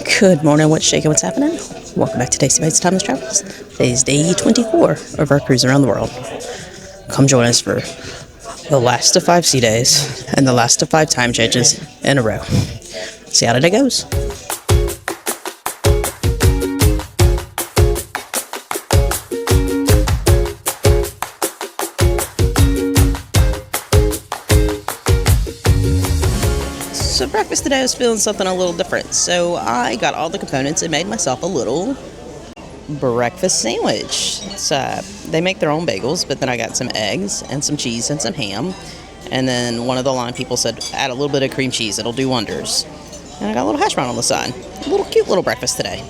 Good morning, what's shaking, what's happening? Welcome back to Tasty Bites Timeless Travels. Today's day 24 of our cruise around the world. Come join us for the last of 5 sea days and the last of 5 time changes in a row. See how today goes. So breakfast today I was feeling something a little different. So I got all the components and made myself a little breakfast sandwich. They make their own bagels, but then I got some eggs and some cheese and some ham. And then one of the line people said, add a little bit of cream cheese, it'll do wonders. And I got a little hash brown on the side. A little cute little breakfast today.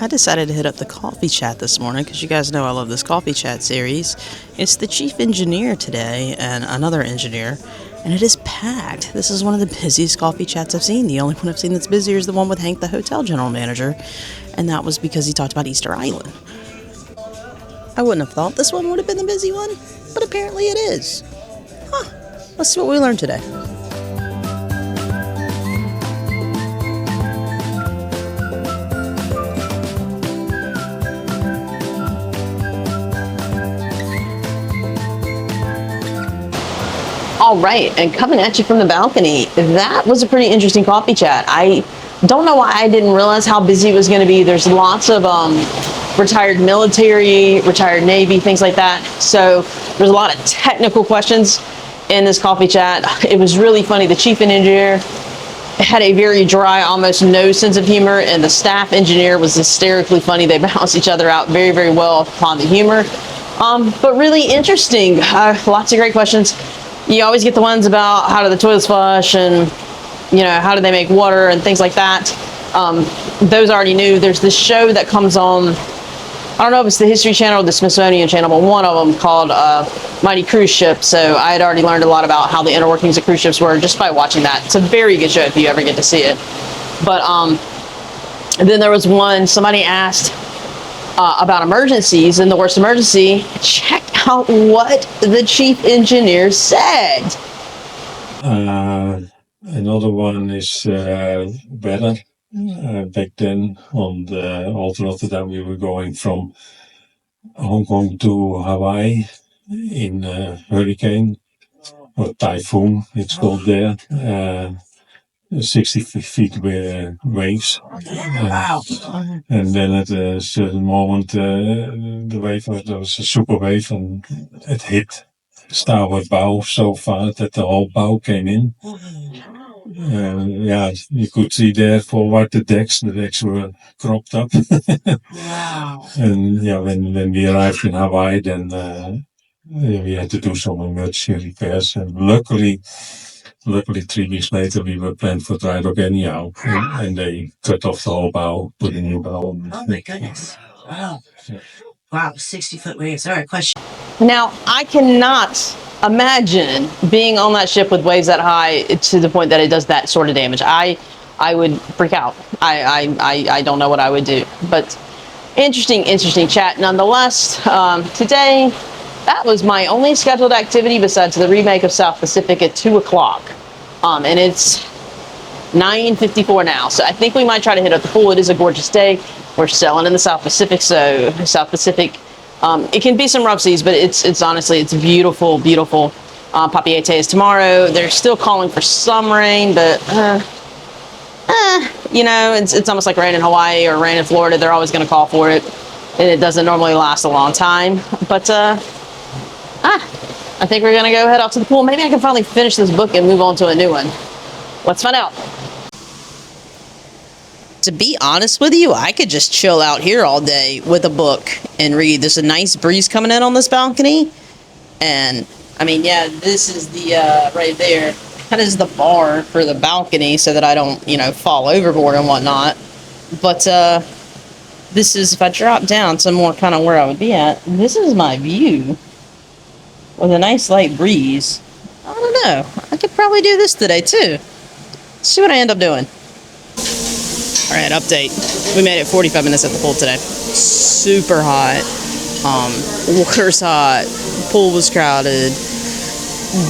I decided to hit up the coffee chat this morning because you guys know I love this coffee chat series. It's the chief engineer today and another engineer, and it is packed. This is one of the busiest coffee chats I've seen. The only one I've seen that's busier is the one with Hank, the hotel general manager, and that was because he talked about Easter Island. I wouldn't have thought this one would have been the busy one, but apparently it is. Let's see what we learned today. All right, and coming at you from the balcony, that was a pretty interesting coffee chat. I don't know why I didn't realize how busy it was going to be. There's lots of retired military, retired Navy, things like that. So there's a lot of technical questions in this coffee chat. It was really funny. The chief engineer had a very dry, almost no sense of humor, and the staff engineer was hysterically funny. They balanced each other out very, very well upon the humor. But really interesting. Lots of great questions. You always get the ones about how do the toilets flush and, you know, how do they make water and things like that. Those I already knew. There's this show that comes on, I don't know if it's the History Channel or the Smithsonian Channel, but one of them called Mighty Cruise Ship. So I had already learned a lot about how the inner workings of cruise ships were just by watching that. It's a very good show if you ever get to see it. But and then there was one, somebody asked about emergencies, and the worst emergency, check out what the chief engineer said. Another one is weather. Back then on the Old Rotterdam, we were going from Hong Kong to Hawaii in hurricane or typhoon, it's called there. 60 feet waves. Wow. And then at a certain moment, the wave was a super wave and it hit starboard bow so far that the whole bow came in. You could see there forward the decks were cropped up. Wow. And when we arrived in Hawaii, then we had to do some emergency repairs, and luckily 3 weeks later we were planned for dry dock anyhow, and they cut off the whole bow, put a new bow on. Oh my goodness. Wow. Wow, 60-foot waves. All right, question. Now, I cannot imagine being on that ship with waves that high to the point that it does that sort of damage. I would freak out. I don't know what I would do. But interesting chat nonetheless. Today, that was my only scheduled activity besides the remake of South Pacific at 2 o'clock. And it's 9:54 now. So I think we might try to hit up the pool. It is a gorgeous day. We're sailing in the South Pacific, so South Pacific, it can be some rough seas, but it's honestly, it's beautiful. Papiete is tomorrow. They're still calling for some rain, but you know, it's almost like rain in Hawaii or rain in Florida. They're always going to call for it, and it doesn't normally last a long time. But I think we're going to go head out to the pool. Maybe I can finally finish this book and move on to a new one. Let's find out. To be honest with you, I could just chill out here all day with a book and read. There's a nice breeze coming in on this balcony. And, I mean, yeah, this is the, right there. That is the bar for the balcony so that I don't, you know, fall overboard and whatnot. But, this is, if I drop down to more kind of where I would be at, this is my view with a nice light breeze. I don't know. I could probably do this today, too. Let's see what I end up doing. All right, update. We made it 45 minutes at the pool today. Super hot. Water's hot, pool was crowded,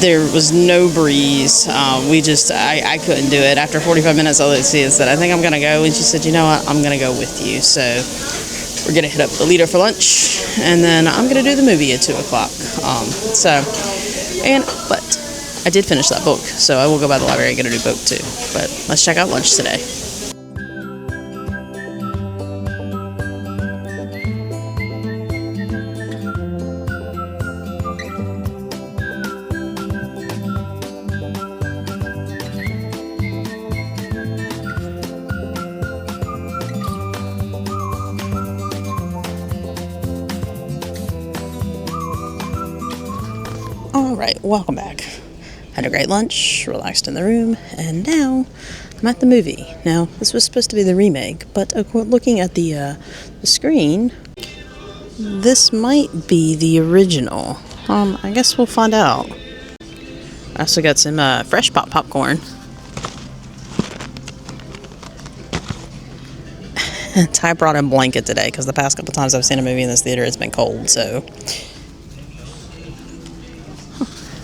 there was no breeze. I couldn't do it. After 45 minutes, I looked at Sia and said, I think I'm going to go. And she said, you know what, I'm going to go with you. So we're going to hit up the Lido for lunch, and then I'm going to do the movie at 2 o'clock. But I did finish that book, so I will go by the library and get a new book too. But let's check out lunch today. All right, welcome back. Had a great lunch, relaxed in the room, and now I'm at the movie. Now, this was supposed to be the remake, but looking at the screen, this might be the original. I guess we'll find out. I also got some fresh popcorn. Ty brought a blanket today because the past couple times I've seen a movie in this theater, it's been cold, so...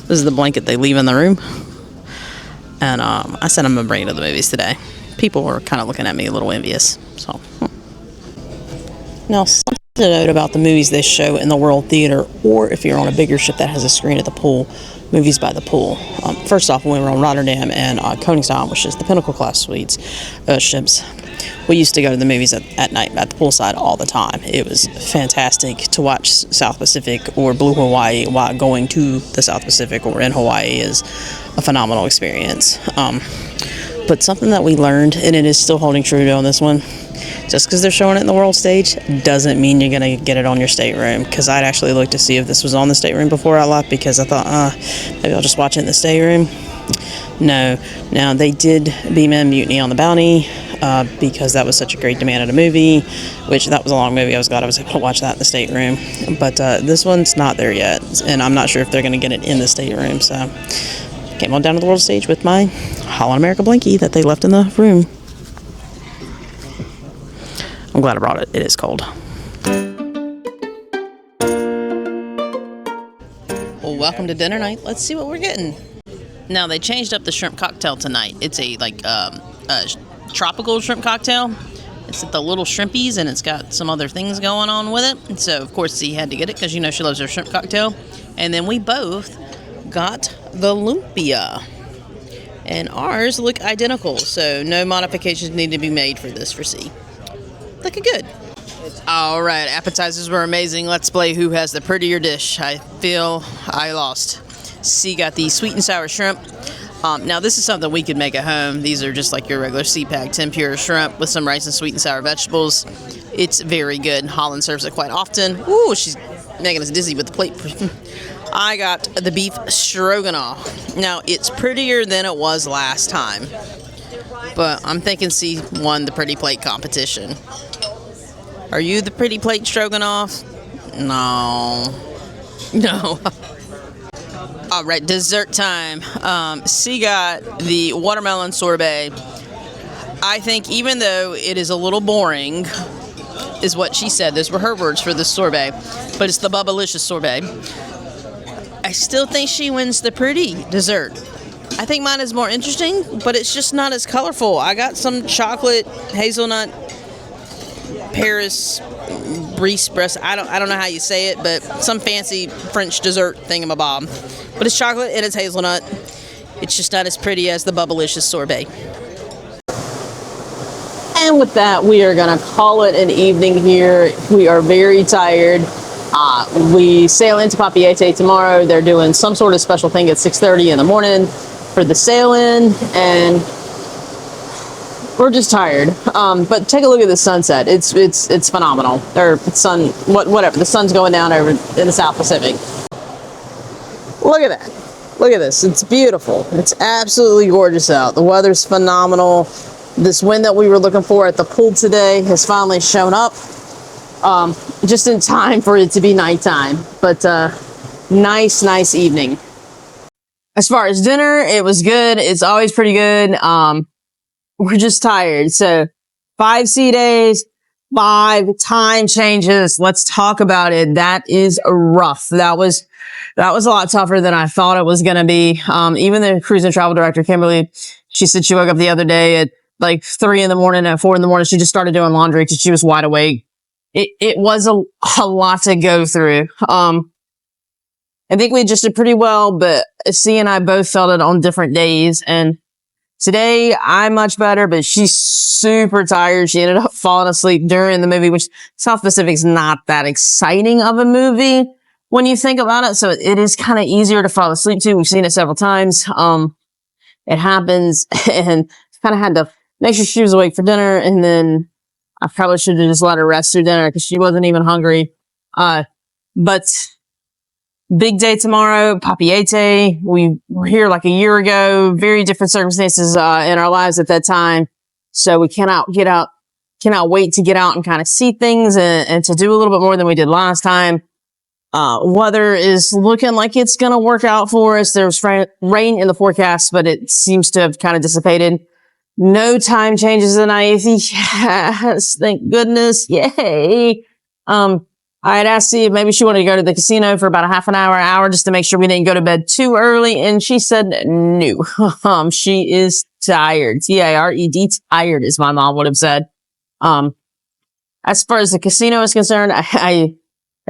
This is the blanket they leave in the room. And I said I'm going to bring it to the movies today. People were kind of looking at me a little envious. So, Now, something to note about the movies they show in the World Theater, or if you're on a bigger ship that has a screen at the pool, movies by the pool. First off, when we were on Rotterdam and Koningshavn, which is the Pinnacle class ships, we used to go to the movies at night at the poolside all the time. It was fantastic to watch South Pacific or Blue Hawaii while going to the South Pacific or in Hawaii is a phenomenal experience. But something that we learned, and it is still holding true on this one, just because they're showing it in the world stage doesn't mean you're going to get it on your stateroom. Because I'd actually looked to see if this was on the stateroom before I left, because I thought, maybe I'll just watch it in the stateroom. No. Now, they did beam in Mutiny on the Bounty, because that was such a great demand of the movie, which that was a long movie. I was glad I was able to watch that in the stateroom. But this one's not there yet, and I'm not sure if they're going to get it in the stateroom. So came on down to the world stage with my Holland America blankie that they left in the room. I'm glad I brought it. It is cold. Well, welcome to dinner night. Let's see what we're getting. Now, they changed up the shrimp cocktail tonight. It's a tropical shrimp cocktail. It's at the Little Shrimpies, and it's got some other things going on with it. And so, of course, Z had to get it because, you know, she loves her shrimp cocktail. And then we both got the lumpia. And ours look identical, so no modifications need to be made for this for C. Looking good. All right, appetizers were amazing. Let's play who has the prettier dish. I feel I lost. C got the sweet and sour shrimp. Now, this is something we could make at home. These are just like your regular C-Pack tempura shrimp with some rice and sweet and sour vegetables. It's very good. Holland serves it quite often. Ooh, she's making us dizzy with the plate. I got the beef stroganoff. Now, it's prettier than it was last time, but I'm thinking C won the pretty plate competition. Are you the pretty plate stroganoff? No. All right, dessert time. C got the watermelon sorbet. I think even though it is a little boring, is what she said. Those were her words for the sorbet, but it's the Bubblicious sorbet. I still think she wins the pretty dessert. I think mine is more interesting, but it's just not as colorful. I got some chocolate, hazelnut, Paris, Brie breast. I don't know how you say it, but some fancy French dessert thingamabob. But it's chocolate and it's hazelnut. It's just not as pretty as the Bubblicious sorbet. And with that, we are going to call it an evening here. We are very tired. We sail into Papeete tomorrow. They're doing some sort of special thing at 6:30 in the morning for the sail-in, and we're just tired. But take a look at the sunset. It's phenomenal. Or whatever. The sun's going down over in the South Pacific. Look at that. Look at this. It's beautiful. It's absolutely gorgeous out. The weather's phenomenal. This wind that we were looking for at the pool today has finally shown up. Just in time for it to be nighttime. But nice evening. As far as dinner, it was good. It's always pretty good. We're just tired. So 5 sea days, 5 time changes. Let's talk about it. That is rough. That was a lot tougher than I thought it was going to be. Even the cruise and travel director, Kimberly, she said she woke up the other day at like 3 in the morning, at 4 in the morning. She just started doing laundry because she was wide awake. It was a lot to go through. I think we just did pretty well, but C and I both felt it on different days. And today I'm much better, but she's super tired. She ended up falling asleep during the movie, which South Pacific's not that exciting of a movie when you think about it. So it is kind of easier to fall asleep to. We've seen it several times. It happens, and kind of had to make sure she was awake for dinner. And then I probably should have just let her rest through dinner because she wasn't even hungry. But big day tomorrow, Papiete. We were here like a year ago, very different circumstances in our lives at that time. So we cannot wait to get out and kind of see things and to do a little bit more than we did last time. Weather is looking like it's going to work out for us. There's rain in the forecast, but it seems to have kind of dissipated. No time changes tonight. Yes, thank goodness. Yay. I had asked if maybe she wanted to go to the casino for about a half an hour just to make sure we didn't go to bed too early. And she said no. She is tired. T-I-R-E-D, tired, as my mom would have said. As far as the casino is concerned, I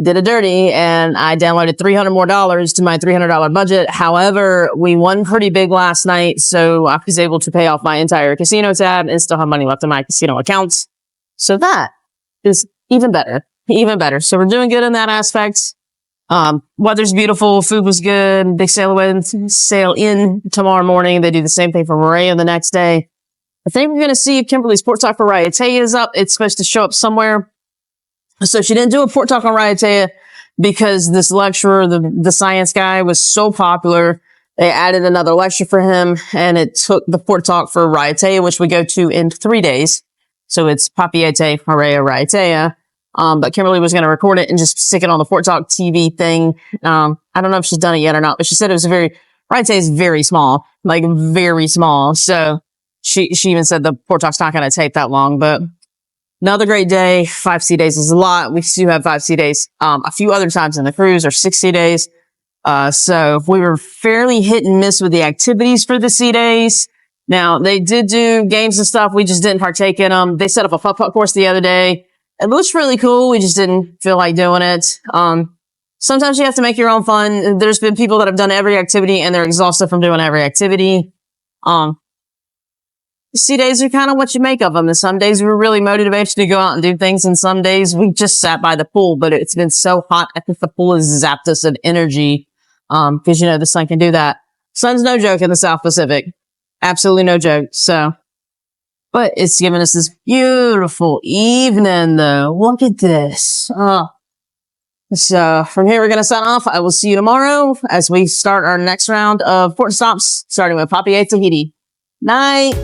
did a dirty and I downloaded $300 more to my $300 budget. However, we won pretty big last night, so I was able to pay off my entire casino tab and still have money left in my casino accounts. So that is even better. Even better. So we're doing good in that aspect. Weather's beautiful. Food was good. Big sail in tomorrow morning. They do the same thing for Maria the next day. I think we're going to see if Kimberly's Port Talk for Raiatea is up. It's supposed to show up somewhere. So she didn't do a Port Talk on Raiatea because this lecturer, the science guy, was so popular. They added another lecture for him, and it took the Port Talk for Raiatea, which we go to in 3 days. So it's Papiete, Maria, Raiatea. But Kimberly was going to record it and just stick it on the Fort Talk TV thing. I don't know if she's done it yet or not, but she said it was I'd say it's very small, like very small. So she even said the Fort Talk's not going to take that long, but another great day. 5 sea days is a lot. We do have 5 sea days, a few other times in the cruise or 6 sea days. So we were fairly hit and miss with the activities for the sea days. Now they did do games and stuff. We just didn't partake in them. They set up a putt-putt course the other day. It looks really cool. We just didn't feel like doing it. Sometimes you have to make your own fun. There's been people that have done every activity and they're exhausted from doing every activity. Sea days are kind of what you make of them. And some days we were really motivated to go out and do things. And some days we just sat by the pool, but it's been so hot. I think the pool has zapped us of energy. Cause the sun can do that. Sun's no joke in the South Pacific. Absolutely no joke. So, but it's given us this beautiful evening, though. Look at this. So from here, we're going to sign off. I will see you tomorrow as we start our next round of port stops, starting with Papiete, Tahiti. Night.